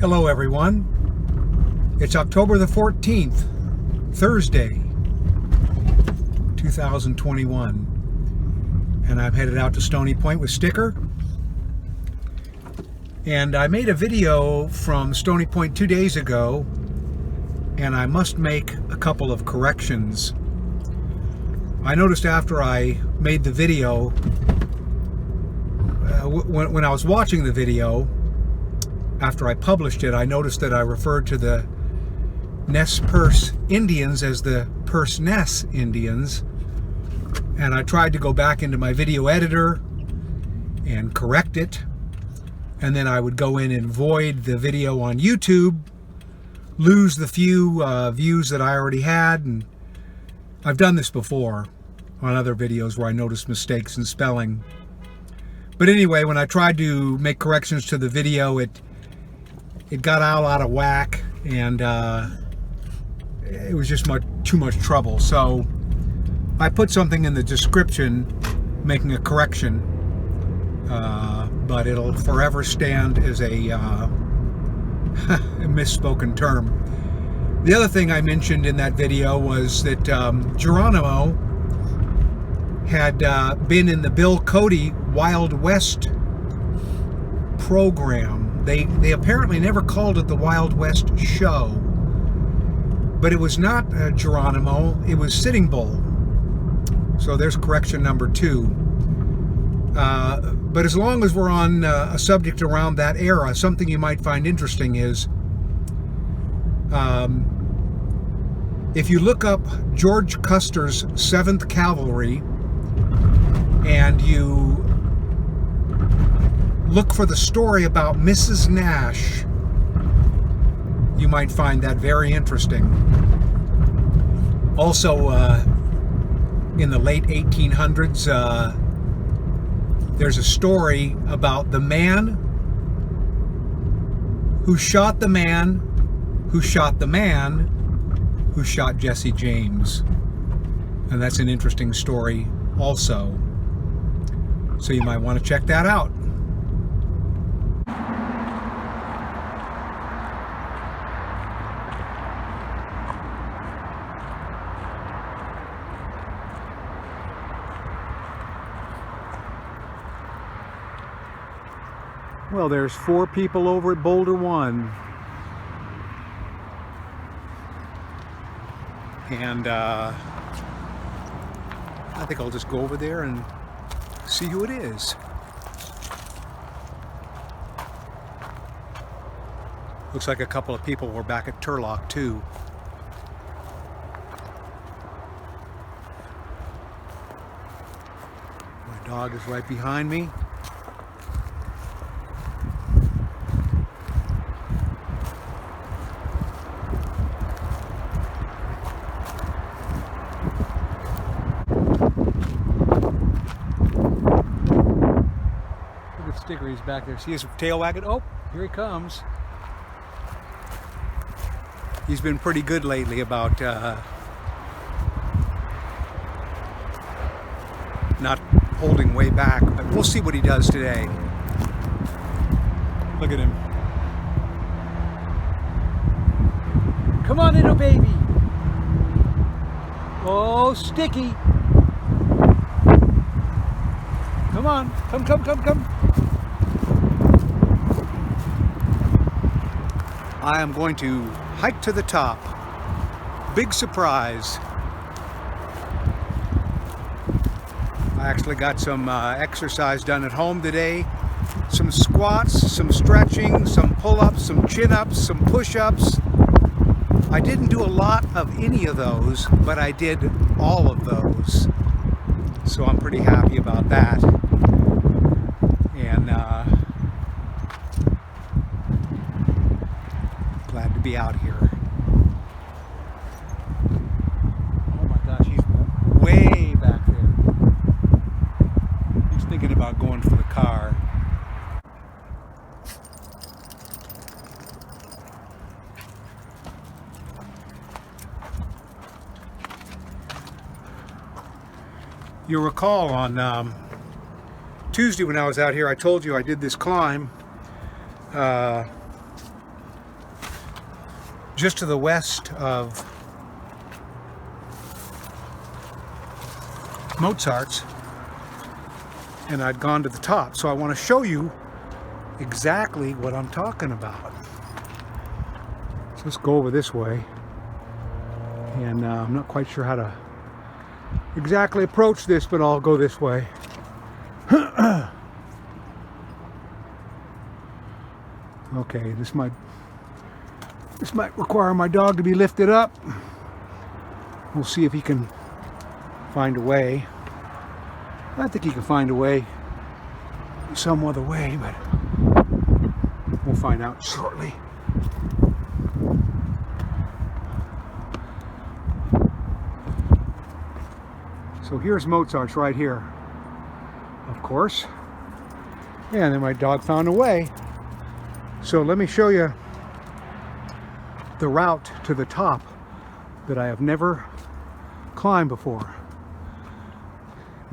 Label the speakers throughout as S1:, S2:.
S1: Hello everyone. It's October the 14th, Thursday, 2021. And I'm headed out to Stony Point with Sticker. And I made a video from Stony Point 2 days ago, and I must make a couple of corrections. I noticed after I made the video, when I was watching the video, after I published it, I noticed that I referred to the Nez Perce Indians as the Perce Nez Indians, and I tried to go back into my video editor and correct it, and then I would go in and void the video on YouTube, lose the few views that I already had. And I've done this before on other videos where I noticed mistakes in spelling. But anyway, when I tried to make corrections to the video, it got all out of whack, and it was just too much trouble. So I put something in the description making a correction, but it'll forever stand as a misspoken term. The other thing I mentioned in that video was that Geronimo had been in the Bill Cody Wild West program. They apparently never called it the Wild West Show, but it was not Geronimo, it was Sitting Bull. So there's correction number 2. But as long as we're on a subject around that era, something you might find interesting is if you look up George Custer's 7th Cavalry and you look for the story about Mrs. Nash, you might find that very interesting. Also, in the late 1800s, there's a story about the man who shot the man who shot the man who shot Jesse James. And that's an interesting story also. So you might want to check that out. Well, there's 4 people over at Boulder 1. And I think I'll just go over there and see who it is. Looks like a couple of people were back at Turlock too. My dog is right behind me. Sticker, he's back there. See his tail wagging? Oh, here he comes. He's been pretty good lately about not holding way back, but we'll see what he does today. Look at him. Come on, little baby. Oh, Sticky. Come on. Come. I am going to hike to the top. Big surprise. I actually got some exercise done at home today. Some squats, some stretching, some pull-ups, some chin-ups, some push-ups. I didn't do a lot of any of those, but I did all of those. So I'm pretty happy about that. And glad to be out here. Oh my gosh, he's way back there. He's thinking about going for the car. You'll recall on Tuesday when I was out here, I told you I did this climb just to the west of Mozart's, and I'd gone to the top. So I want to show you exactly what I'm talking about. So let's go over this way, and I'm not quite sure how to exactly approach this, but I'll go this way. Okay, this might require my dog to be lifted up. We'll see if he can find a way. I think he can find a way some other way, but we'll find out shortly. So here's Mozart's right here, of course. And then my dog found a way. So let me show you the route to the top that I have never climbed before.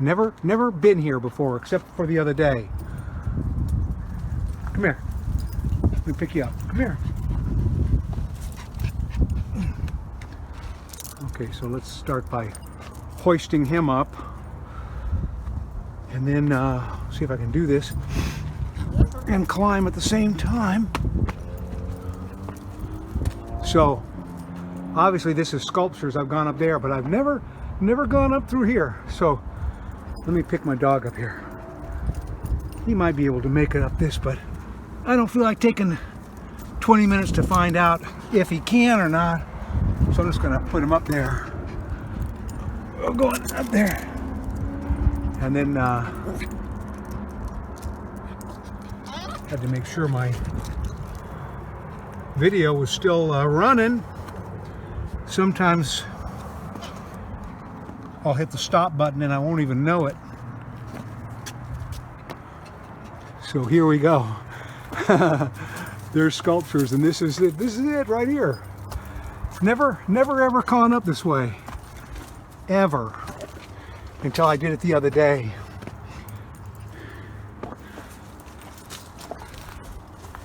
S1: Never been here before, except for the other day. Come here. Let me pick you up. Come here. Okay, so let's start by hoisting him up, and then see if I can do this and climb at the same time. So obviously this is sculptures. I've gone up there, but I've never gone up through here. So let me pick my dog up here. He might be able to make it up this, but I don't feel like taking 20 minutes to find out if he can or not. So I'm just gonna put him up there. I'm going up there, and then had to make sure my video was still running. Sometimes I'll hit the stop button and I won't even know it. So here we go. There's sculptures, and this is it. This is it right here. Never ever gone up this way, ever, until I did it the other day.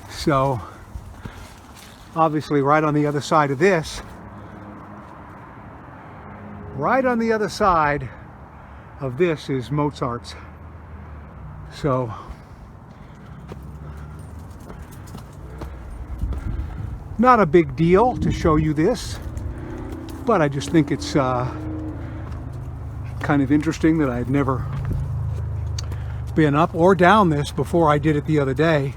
S1: So obviously right on the other side of this, right on the other side of this is Mozart's. So not a big deal to show you this, but I just think it's kind of interesting that I'd never been up or down this before I did it the other day.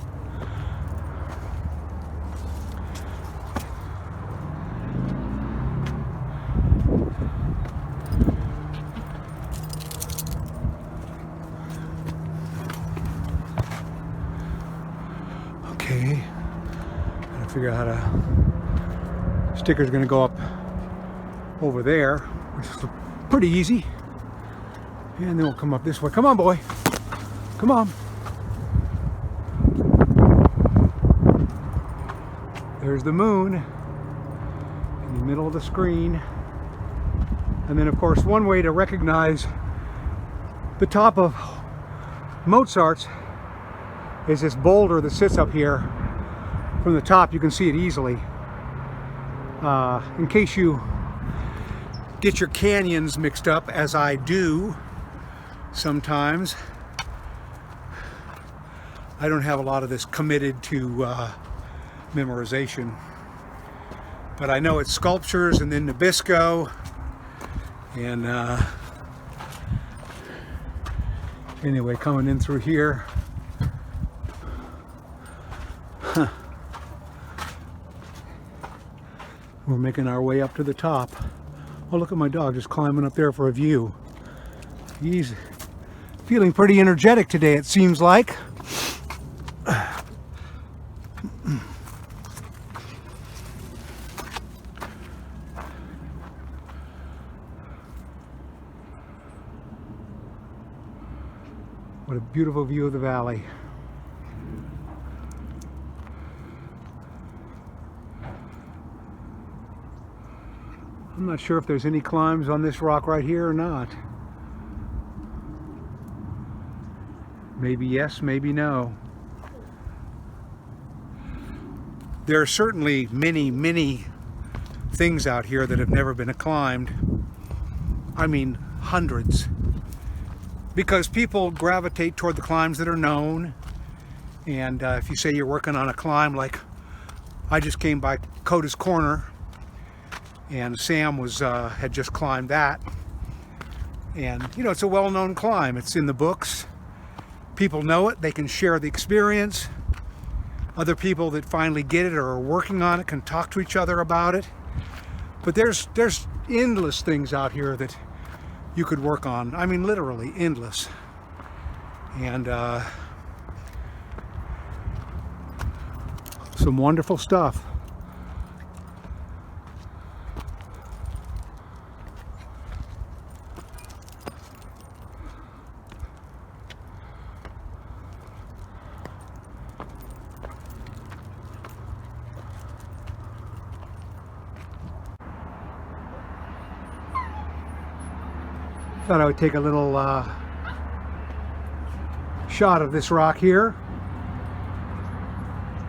S1: Okay, gotta figure out how to. Sticker's gonna go up over there, which is pretty easy. And then we'll come up this way. Come on, boy. Come on. There's the moon in the middle of the screen. And then, of course, one way to recognize the top of Mozart's is this boulder that sits up here. From the top, you can see it easily. In case you get your canyons mixed up, as I do sometimes, I don't have a lot of this committed to memorization, but I know it's sculptures and then Nabisco, and anyway, coming in through here. We're making our way up to the top. Oh, look at my dog just climbing up there for a view. He's feeling pretty energetic today, it seems like. What a beautiful view of the valley. I'm not sure if there's any climbs on this rock right here or not. Maybe yes, maybe no. There are certainly many things out here that have never been climbed. I mean, hundreds. Because people gravitate toward the climbs that are known. And if you say you're working on a climb, like I just came by Coda's Corner, and Sam was had just climbed that. And, you know, it's a well-known climb. It's in the books. People know it. They can share the experience. Other people that finally get it or are working on it can talk to each other about it. But there's endless things out here that you could work on. I mean, literally endless. And some wonderful stuff. Thought I would take a little shot of this rock here.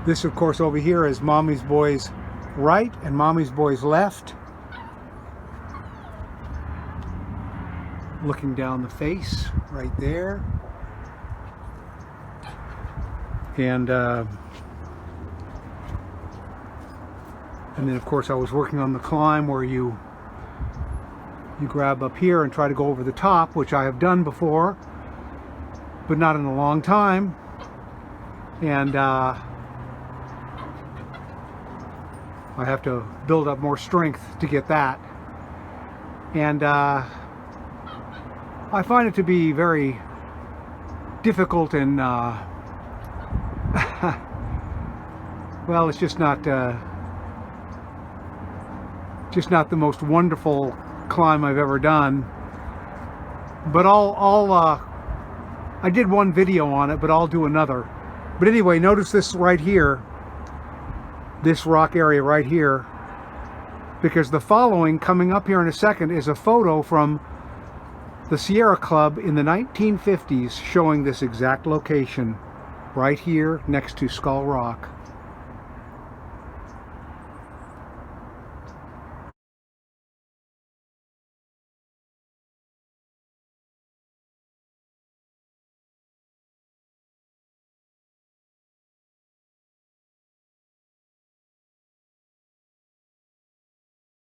S1: This, of course, over here is Mommy's Boy's right and Mommy's Boy's left. Looking down the face right there. And then, of course, I was working on the climb where you grab up here and try to go over the top, which I have done before, but not in a long time. And I have to build up more strength to get that. And I find it to be very difficult and well, it's just not the most wonderful climb I've ever done. But I did one video on it, but I'll do another. But anyway, notice this right here, this rock area right here, because the following, coming up here in a second, is a photo from the Sierra Club in the 1950s showing this exact location right here next to Skull Rock.